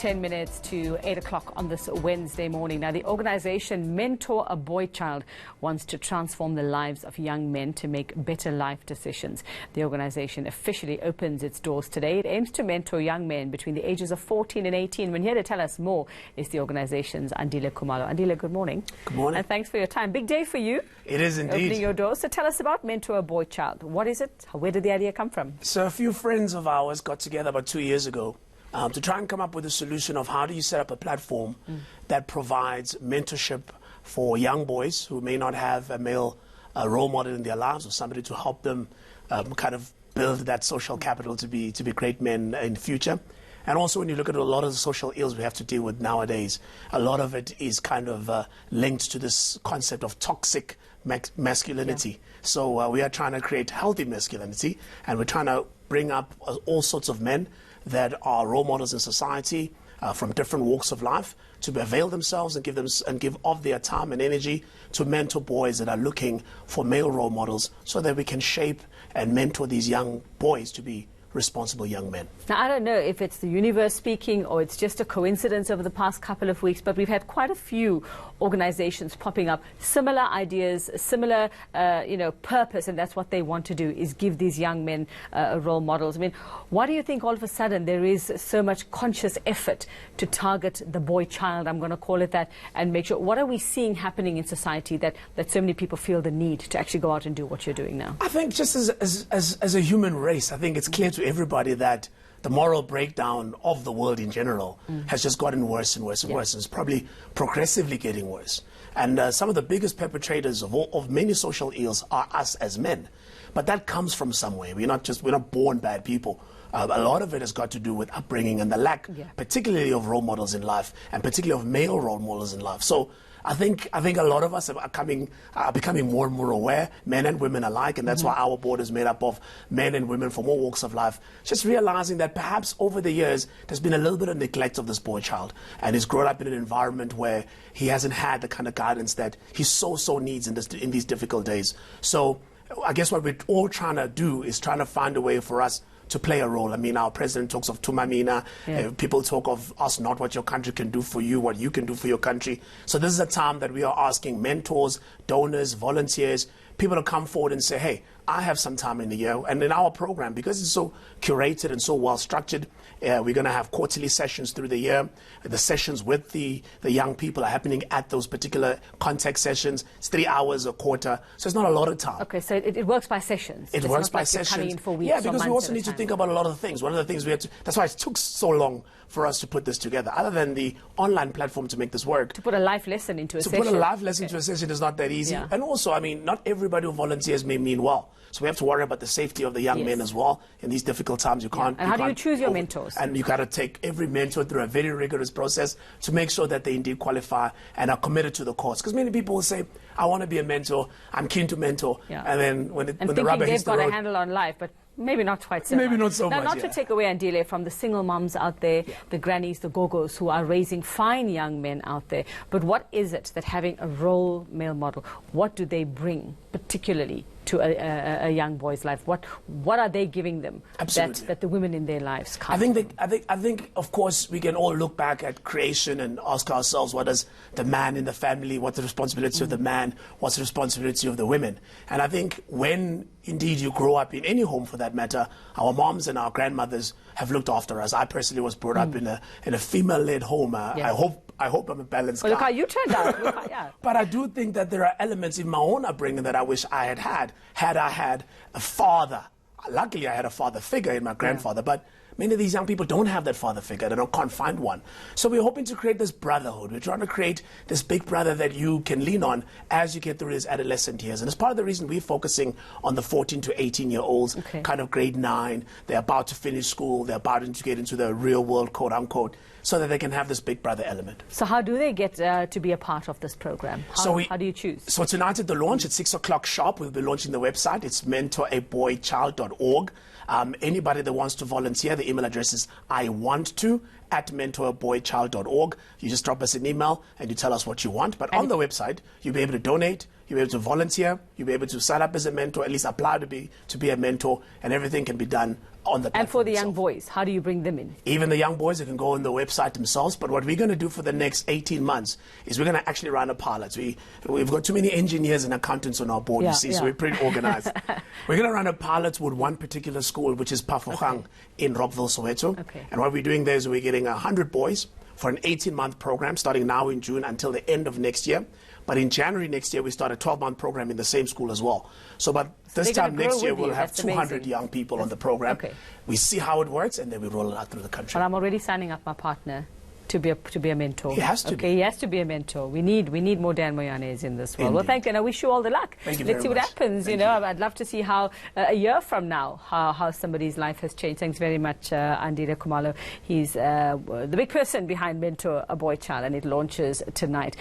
10 minutes to 8 o'clock on this Wednesday morning. Now, the organization Mentor a Boy Child wants to transform the lives of young men to make better life decisions. The organization officially opens its doors today. It aims to mentor young men between the ages of 14 and 18. And here to tell us more is the organization's Andile Khumalo. Andile, good morning. Good morning. And thanks for your time. Big day for you. It is indeed. Opening your doors. So tell us about Mentor a Boy Child. What is it? Where did the idea come from? So a few friends of ours got together about 2 years ago to try and come up with a solution of how do you set up a platform that provides mentorship for young boys who may not have a male role model in their lives, or somebody to help them kind of build that social capital to be great men in the future. And also, when you look at a lot of the social ills we have to deal with nowadays, a lot of it is kind of linked to this concept of toxic masculinity. Yeah. So we are trying to create healthy masculinity, and we're trying to bring up all sorts of men that are role models in society from different walks of life to avail themselves and give of their time and energy to mentor boys that are looking for male role models, so that we can shape and mentor these young boys to be responsible young men. Now, I don't know if it's the universe speaking or it's just a coincidence over the past couple of weeks, but we've had quite a few organizations popping up, similar ideas, similar purpose, and that's what they want to do, is give these young men role models. I mean, why do you think all of a sudden there is so much conscious effort to target the boy child, I'm going to call it that, and make sure, what are we seeing happening in society that so many people feel the need to actually go out and do what you're doing now? I think just as a human race, I think it's clear to everybody that the moral breakdown of the world in general has just gotten worse and worse and worse, and it's probably progressively getting worse. And some of the biggest perpetrators of many social ills are us as men. But that comes from somewhere. We're not born bad people. A lot of it has got to do with upbringing and the lack, particularly of role models in life, and particularly of male role models in life. So I think a lot of us are becoming more and more aware, men and women alike, and that's why our board is made up of men and women from all walks of life, just realizing that perhaps over the years there's been a little bit of neglect of this boy child, and he's grown up in an environment where he hasn't had the kind of guidance that he so needs in these difficult days. So I guess what we're all trying to do is trying to find a way for us to play a role. I mean, our president talks of Tumamina. People talk of us, not what your country can do for you, what you can do for your country. So this is a time that we are asking mentors, donors, volunteers, people to come forward and say, hey, I have some time in the year. And in our program, because it's so curated and so well structured, we're going to have quarterly sessions through the year. The sessions with the young people are happening at those particular context sessions. It's 3 hours a quarter, so it's not a lot of time. Okay, so it works by sessions. It works by sessions. Coming in for weeks, yeah, because we also need to think about a lot of things. One of the things we had to, that's why it took so long for us to put this together. Other than the online platform to make this work. To put a life lesson into a session. To put a life lesson into a session is not that easy. Yeah. And also, I mean, not everybody who volunteers may mean well. So we have to worry about the safety of the young men as well. In these difficult times, you can't. And how do you choose your mentors? And you got to take every mentor through a very rigorous process to make sure that they indeed qualify and are committed to the cause. Because many people will say, I want to be a mentor, I'm keen to mentor. Yeah. And then when the rubber hits the road, they've got a handle on life, but maybe not quite so Maybe much. not so now, much. Not to take away, Andile, from the single moms out there, the grannies, the gogos, who are raising fine young men out there. But what is it that having a role male model, what do they bring particularly to a young boy's life? What are they giving them that the women in their lives can't? I think, of course, we can all look back at creation and ask ourselves, what is the man in the family? What's the responsibility of the man? What's the responsibility of the women? And I think when indeed you grow up in any home, for that matter, our moms and our grandmothers have looked after us. I personally was brought up in a female-led home. I hope I'm a balanced guy. Look how you turned out. But I do think that there are elements in my own upbringing that I wish I had I had a father. Luckily, I had a father figure in my grandfather, but many of these young people don't have that father figure. They can't find one. So we're hoping to create this brotherhood. We're trying to create this big brother that you can lean on as you get through these adolescent years. And it's part of the reason we're focusing on the 14 to 18-year-olds, kind of grade 9. They're about to finish school. They're about to get into the real world, quote unquote, so that they can have this big brother element. So how do they get to be a part of this program? How do you choose? So tonight at the launch at 6 o'clock sharp, we'll be launching the website. It's mentoraboychild.org. Anybody that wants to volunteer, the email address is iwanttto@mentoraboychild.org. You just drop us an email and you tell us what you want. But on the website, you'll be able to donate, you'll be able to volunteer, you'll be able to sign up as a mentor, at least apply to be a mentor, and everything can be done on the platform. And for the young itself. boys, how do you bring them in? Even the young boys, they can go on the website themselves. But what we're going to do for the next 18 months is we're going to actually run a pilot. We've got too many engineers and accountants on our board, you see, so we're pretty organized. We're going to run a pilot with one particular school, which is Pafogang in Rockville, Soweto. And what we're doing there is we're getting 100 boys for an 18-month program starting now in June until the end of next year. But in January next year, we start a 12-month program in the same school as well. So, but this time next year, we'll have 200 young people on the program. We see how it works, and then we roll it out through the country. Well, I'm already signing up my partner to be a mentor. He has to be. He has to be a mentor. We need more Dan Moyanes in this world. Indeed. Well, thank you, and I wish you all the luck. Thank you Let's see what happens. Thank you know, you. I'd love to see how a year from now how somebody's life has changed. Thanks very much, Andile Khumalo. He's the big person behind Mentor a Boy Child, and it launches tonight.